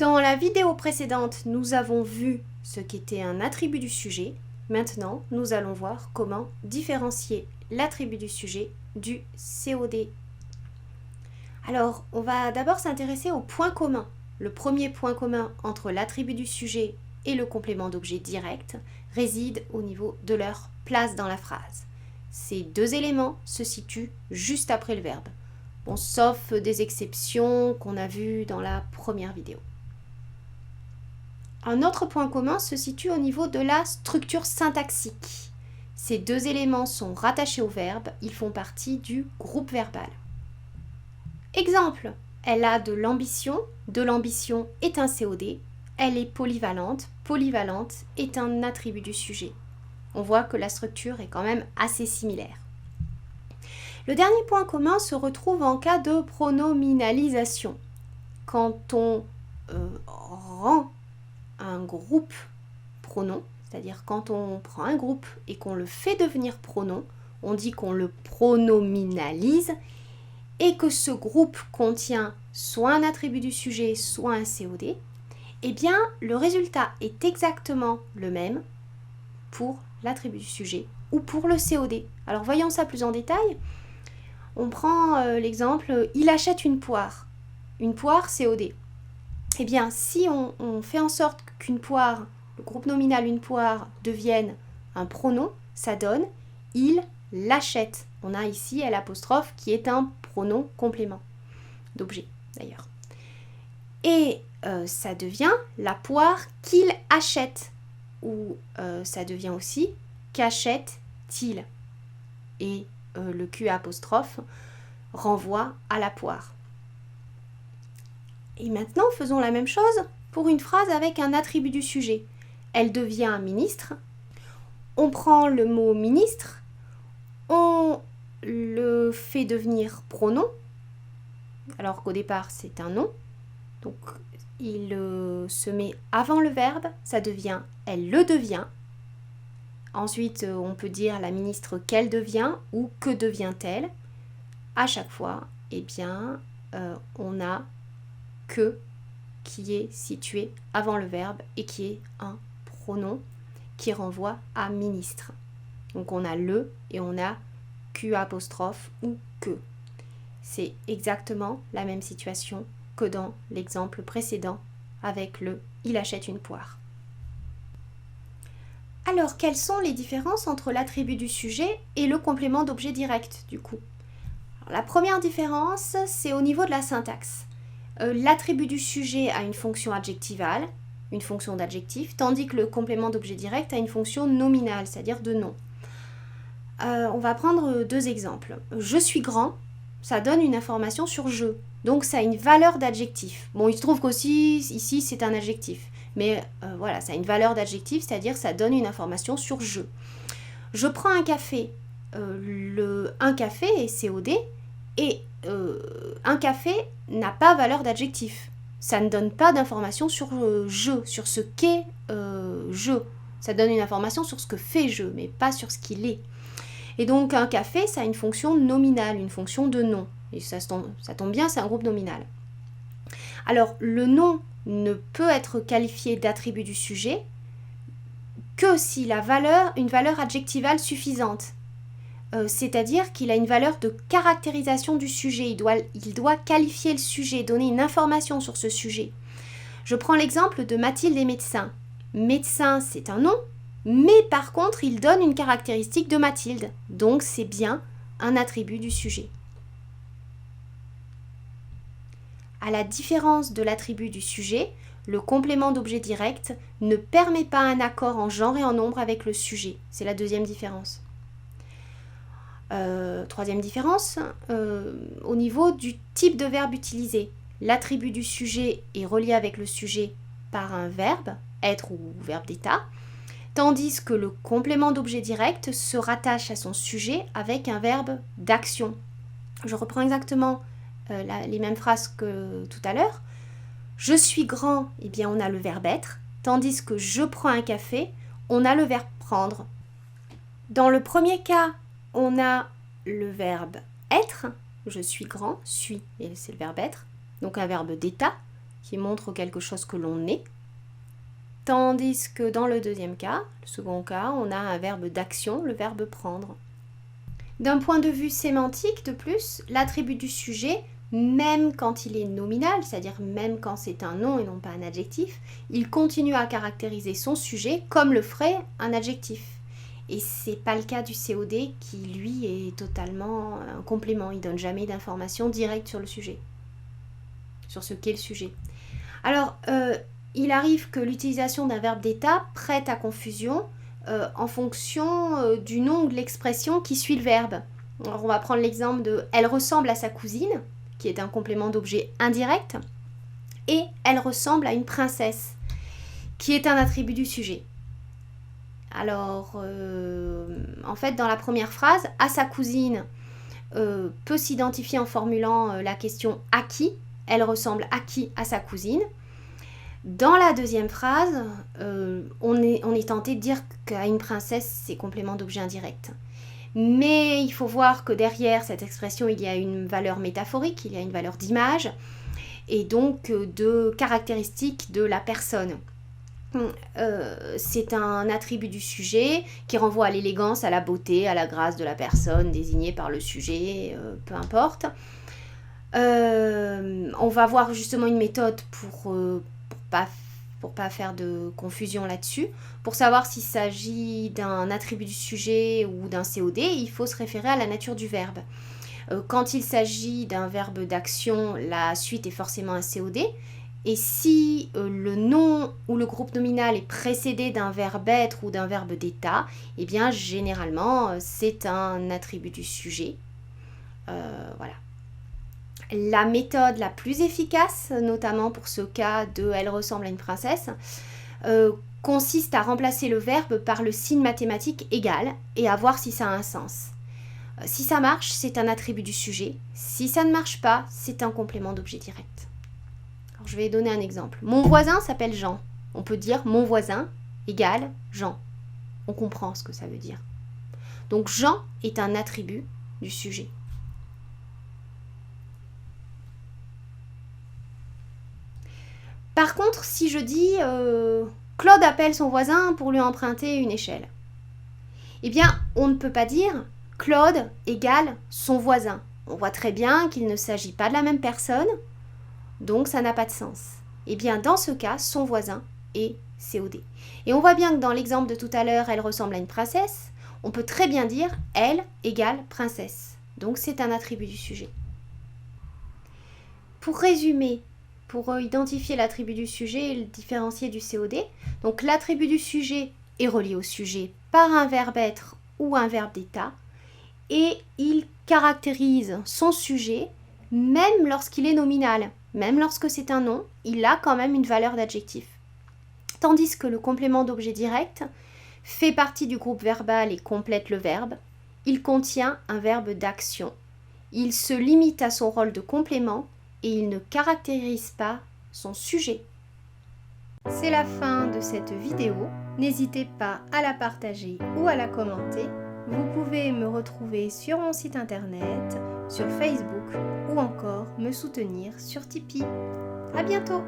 Dans la vidéo précédente, nous avons vu ce qu'était un attribut du sujet. Maintenant, nous allons voir comment différencier l'attribut du sujet du COD. Alors, on va d'abord s'intéresser aux points communs. Le premier point commun entre l'attribut du sujet et le complément d'objet direct réside au niveau de leur place dans la phrase. Ces deux éléments se situent juste après le verbe. Bon, sauf des exceptions qu'on a vues dans la première vidéo. Un autre point commun se situe au niveau de la structure syntaxique. Ces deux éléments sont rattachés au verbe, ils font partie du groupe verbal. Exemple, elle a de l'ambition est un COD, elle est polyvalente est un attribut du sujet. On voit que la structure est quand même assez similaire. Le dernier point commun se retrouve en cas de pronominalisation. Quand on rend un groupe pronom, c'est-à-dire quand on prend un groupe et qu'on le fait devenir pronom, on dit qu'on le pronominalise et que ce groupe contient soit un attribut du sujet, soit un COD, eh bien le résultat est exactement le même pour l'attribut du sujet ou pour le COD. Alors voyons ça plus en détail. On prend l'exemple « il achète une poire ». Une poire, COD. Eh bien, si on fait en sorte qu'une poire, le groupe nominal une poire, devienne un pronom, ça donne « il l'achète ». On a ici L' qui est un pronom complément d'objet d'ailleurs. Et ça devient la poire qu'il achète, ou ça devient aussi qu'achète-t-il. Et le Q' renvoie à la poire. Et maintenant, faisons la même chose pour une phrase avec un attribut du sujet. Elle devient un ministre. On prend le mot ministre, on le fait devenir pronom, alors qu'au départ c'est un nom. Donc il se met avant le verbe, ça devient elle le devient. Ensuite, on peut dire la ministre qu'elle devient ou que devient-elle. À chaque fois, eh bien, on a que qui est situé avant le verbe et qui est un pronom qui renvoie à ministre. Donc on a le et on a Q' ou que. C'est exactement la même situation que dans l'exemple précédent avec le « il achète une poire ». Alors, quelles sont les différences entre l'attribut du sujet et le complément d'objet direct, du coup ? Alors, la première différence, c'est au niveau de la syntaxe. L'attribut du sujet a une fonction adjectivale, une fonction d'adjectif, tandis que le complément d'objet direct a une fonction nominale, c'est-à-dire de nom. On va prendre deux exemples. Je suis grand, ça donne une information sur je, donc ça a une valeur d'adjectif. Bon, il se trouve qu'aussi, ici, c'est un adjectif, mais voilà, ça a une valeur d'adjectif, c'est-à-dire ça donne une information sur je. Je prends un café, un café est COD, et un café n'a pas valeur d'adjectif. Ça ne donne pas d'information sur je, sur ce qu'est je. Ça donne une information sur ce que fait je, mais pas sur ce qu'il est. Et donc un café, ça a une fonction nominale, une fonction de nom. Et ça tombe bien, c'est un groupe nominal. Alors le nom ne peut être qualifié d'attribut du sujet que s'il a une valeur adjectivale suffisante. C'est-à-dire qu'il a une valeur de caractérisation du sujet. Il doit qualifier le sujet, donner une information sur ce sujet. Je prends l'exemple de Mathilde est médecin. Médecin, c'est un nom, mais par contre, il donne une caractéristique de Mathilde. Donc, c'est bien un attribut du sujet. À la différence de l'attribut du sujet, le complément d'objet direct ne permet pas un accord en genre et en nombre avec le sujet. C'est la deuxième différence. Troisième différence, au niveau du type de verbe utilisé. L'attribut du sujet est relié avec le sujet par un verbe, être ou verbe d'état, tandis que le complément d'objet direct se rattache à son sujet avec un verbe d'action. Je reprends exactement les mêmes phrases que tout à l'heure. Je suis grand, eh bien on a le verbe être, tandis que je prends un café, on a le verbe prendre. Dans le premier cas, on a le verbe être, je suis grand, suis, et c'est le verbe être, donc un verbe d'état qui montre quelque chose que l'on est. Tandis que dans le deuxième cas, le second cas, on a un verbe d'action, le verbe prendre. D'un point de vue sémantique, de plus, l'attribut du sujet, même quand il est nominal, c'est-à-dire même quand c'est un nom et non pas un adjectif, il continue à caractériser son sujet comme le ferait un adjectif. Et c'est pas le cas du COD qui, lui, est totalement un complément. Il donne jamais d'informations directes sur le sujet, sur ce qu'est le sujet. Alors, il arrive que l'utilisation d'un verbe d'état prête à confusion en fonction du nom ou de l'expression qui suit le verbe. Alors, on va prendre l'exemple de « elle ressemble à sa cousine », qui est un complément d'objet indirect, et « elle ressemble à une princesse », qui est un attribut du sujet. Alors, en fait, dans la première phrase, « à sa cousine » peut s'identifier en formulant la question « à qui ?» Elle ressemble à qui? À sa cousine. Dans la deuxième phrase, on est tenté de dire qu'à une princesse, c'est complément d'objet indirect. Mais il faut voir que derrière cette expression, il y a une valeur métaphorique, il y a une valeur d'image, et donc de caractéristiques de la personne. C'est un attribut du sujet qui renvoie à l'élégance, à la beauté, à la grâce de la personne désignée par le sujet, peu importe. On va voir justement une méthode pour pas faire de confusion là-dessus. Pour savoir s'il s'agit d'un attribut du sujet ou d'un COD, il faut se référer à la nature du verbe. Quand il s'agit d'un verbe d'action, la suite est forcément un COD. Et si le nom ou le groupe nominal est précédé d'un verbe être ou d'un verbe d'état, eh bien généralement c'est un attribut du sujet. Voilà. La méthode la plus efficace, notamment pour ce cas de « elle ressemble à une princesse », consiste à remplacer le verbe par le signe mathématique égal et à voir si ça a un sens. Si ça marche, c'est un attribut du sujet. Si ça ne marche pas, c'est un complément d'objet direct. Alors, je vais donner un exemple. Mon voisin s'appelle Jean. On peut dire « mon voisin égale Jean ». On comprend ce que ça veut dire. Donc Jean est un attribut du sujet. Par contre, si je dis Claude appelle son voisin pour lui emprunter une échelle, eh bien, on ne peut pas dire Claude égale son voisin. On voit très bien qu'il ne s'agit pas de la même personne, donc ça n'a pas de sens. Eh bien, dans ce cas, son voisin est COD. Et on voit bien que dans l'exemple de tout à l'heure, elle ressemble à une princesse, on peut très bien dire elle égale princesse. Donc c'est un attribut du sujet. Pour résumer, pour identifier l'attribut du sujet et le différencier du COD. Donc l'attribut du sujet est relié au sujet par un verbe être ou un verbe d'état et il caractérise son sujet même lorsqu'il est nominal. Même lorsque c'est un nom, il a quand même une valeur d'adjectif. Tandis que le complément d'objet direct fait partie du groupe verbal et complète le verbe. Il contient un verbe d'action. Il se limite à son rôle de complément et il ne caractérise pas son sujet. C'est la fin de cette vidéo. N'hésitez pas à la partager ou à la commenter. Vous pouvez me retrouver sur mon site internet, sur Facebook ou encore me soutenir sur Tipeee. À bientôt!